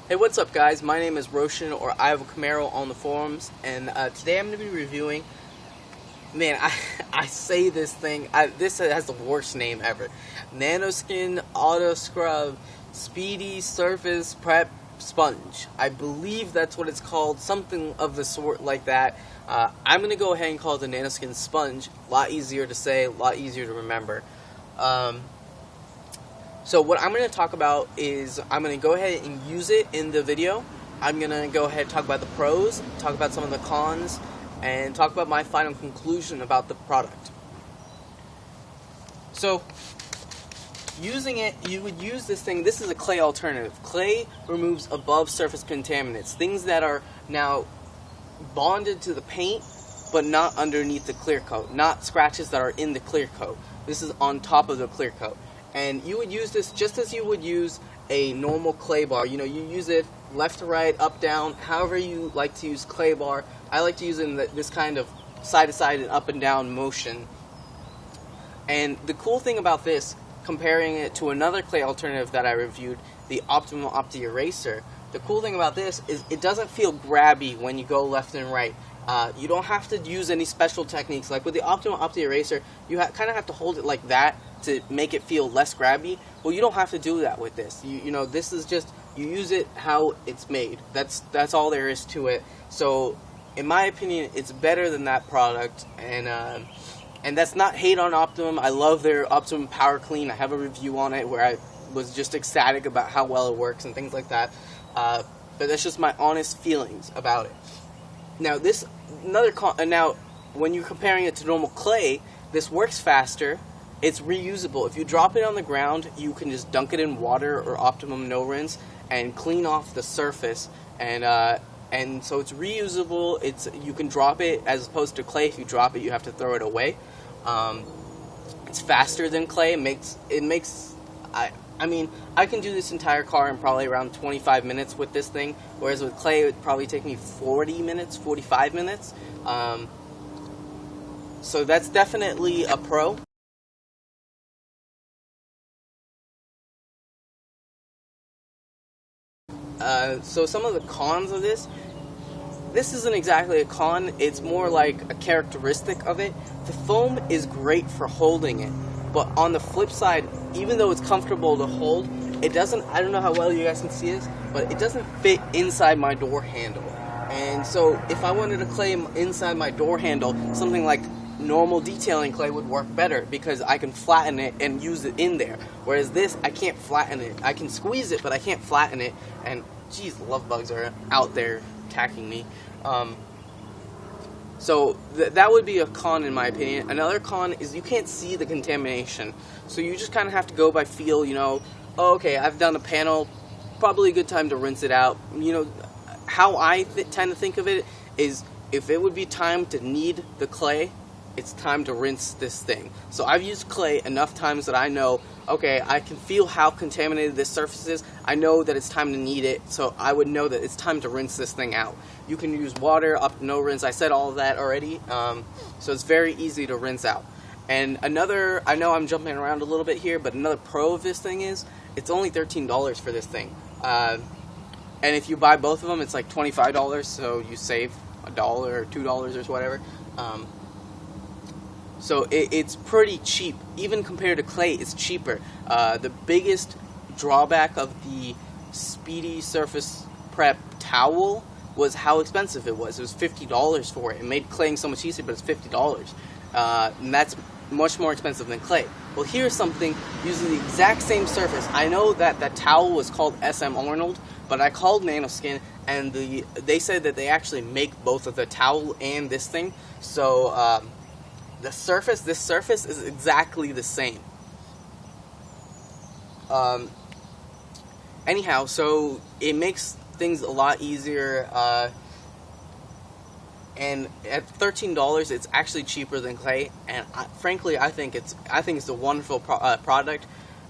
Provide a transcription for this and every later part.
Hey, what's up guys? My name is Roshan, or I have a Camaro on the forums, and today I'm going to be reviewing, man, I say this thing, this has the worst name ever, Nanoskin Autoscrub Speedy Surface Prep Sponge. I believe that's what it's called, something of the sort like that. I'm going to go ahead and call it the Nanoskin Sponge. A lot easier to say, a lot easier to remember. So what I'm going to talk about is I'm going to go ahead and use it in the video. I'm going to go ahead and talk about the pros, talk about some of the cons, and talk about my final conclusion about the product. So, using it, you would use this thing. This is a clay alternative. Clay removes above surface contaminants, things that are now bonded to the paint, but not underneath the clear coat, not scratches that are in the clear coat. This is on top of the clear coat. And you would use this just as you would use a normal clay bar. You know, you use it left to right, up, down, however you like to use clay bar. I like to use it in this kind of side to side and up and down motion. And the cool thing about this, comparing it to another clay alternative that I reviewed, the Opti-Eraser, the cool thing about this is it doesn't feel grabby when you go left and right. You don't have to use any special techniques. Like with the Opti-Eraser, you kind of have to hold it like that to make it feel less grabby. Well, you don't have to do that with this. You know, this is just, you use it how it's made. That's all there is to it. So, in my opinion, it's better than that product. And that's not hate on Optimum. I love their Optimum Power Clean. I have a review on it where I was just ecstatic about how well it works and things like that. But that's just my honest feelings about it. Now, now, when you're comparing it to normal clay, this works faster. It's reusable. If you drop it on the ground, you can just dunk it in water or Optimum No Rinse and clean off the surface. And so it's reusable. You can drop it, as opposed to clay. If you drop it, you have to throw it away. It's faster than clay. I mean, I can do this entire car in probably around 25 minutes with this thing, whereas with clay, it would probably take me 40 minutes, 45 minutes. So that's definitely a pro. So some of the cons of this isn't exactly a con, it's more like a characteristic of it. The foam is great for holding it, but on the flip side, even though it's comfortable to hold, it doesn't, I don't know how well you guys can see this, but it doesn't fit inside my door handle. And so if I wanted to clay inside my door handle, something like normal detailing clay would work better because I can flatten it and use it in there. Whereas this, I can't flatten it. I can squeeze it, but I can't flatten it. And geez, the love bugs are out there attacking me. So that would be a con in my opinion. Another con is you can't see the contamination. So you just kind of have to go by feel, you know, oh, okay, I've done a panel, probably a good time to rinse it out. You know, how I tend to think of it is if it would be time to knead the clay, it's time to rinse this thing. So I've used clay enough times that I know, okay, I can feel how contaminated this surface is. I know that it's time to knead it, so I would know that it's time to rinse this thing out. You can use water, up no rinse. I said all of that already, so it's very easy to rinse out. And another, I know I'm jumping around a little bit here, but another pro of this thing is it's only $13 for this thing. And if you buy both of them, it's like $25, so you save $1 or $2 or whatever. So it's pretty cheap. Even compared to clay, it's cheaper. The biggest drawback of the Speedy Surface Prep towel was how expensive it was. It was $50 for it. It made claying so much easier, but it's $50. And that's much more expensive than clay. Well, here's something using the exact same surface. I know that that towel was called SM Arnold, but I called Nanoskin, and they said that they actually make both of the towel and this thing. So, this surface is exactly the same. Anyhow, so it makes things a lot easier, and at $13, it's actually cheaper than clay. And frankly, I think it's a wonderful product.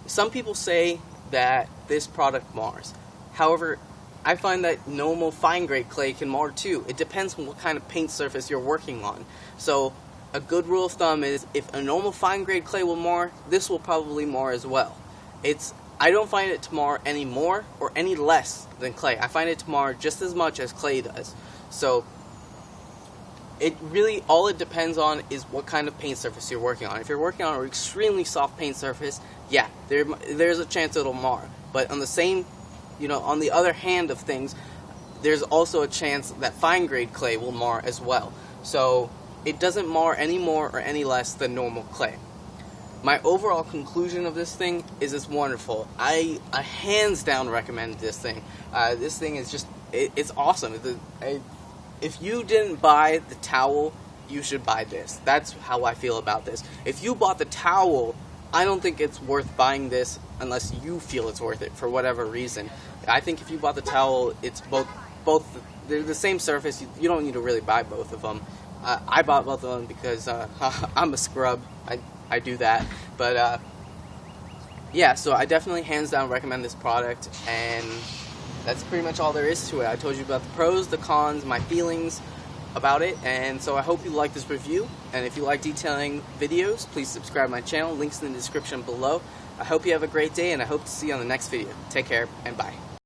Some people say that this product mars. However, I find that normal fine grade clay can mar too. It depends on what kind of paint surface you're working on. So a good rule of thumb is if a normal fine grade clay will mar, this will probably mar as well. It's I don't find it to mar any more or any less than clay. I find it to mar just as much as clay does. So it really, all it depends on is what kind of paint surface you're working on. If you're working on an extremely soft paint surface, yeah, there's a chance it'll mar. But on the same, on the other hand of things, there's also a chance that fine grade clay will mar as well. So it doesn't mar any more or any less than normal clay. My overall conclusion of this thing is it's wonderful. I hands down recommend this thing. This thing is just, it's awesome. If you didn't buy the towel, you should buy this. That's how I feel about this. If you bought the towel, I don't think it's worth buying this unless you feel it's worth it for whatever reason. I think if you bought the towel, it's both they're the same surface. You don't need to really buy both of them. I bought both of them because I'm a scrub. I do that. But yeah, so I definitely hands down recommend this product, and that's pretty much all there is to it. I told you about the pros, the cons, my feelings about it, and so I hope you like this review. And if you like detailing videos, please subscribe to my channel. Links in the description below. I hope you have a great day, and I hope to see you on the next video. Take care, and bye.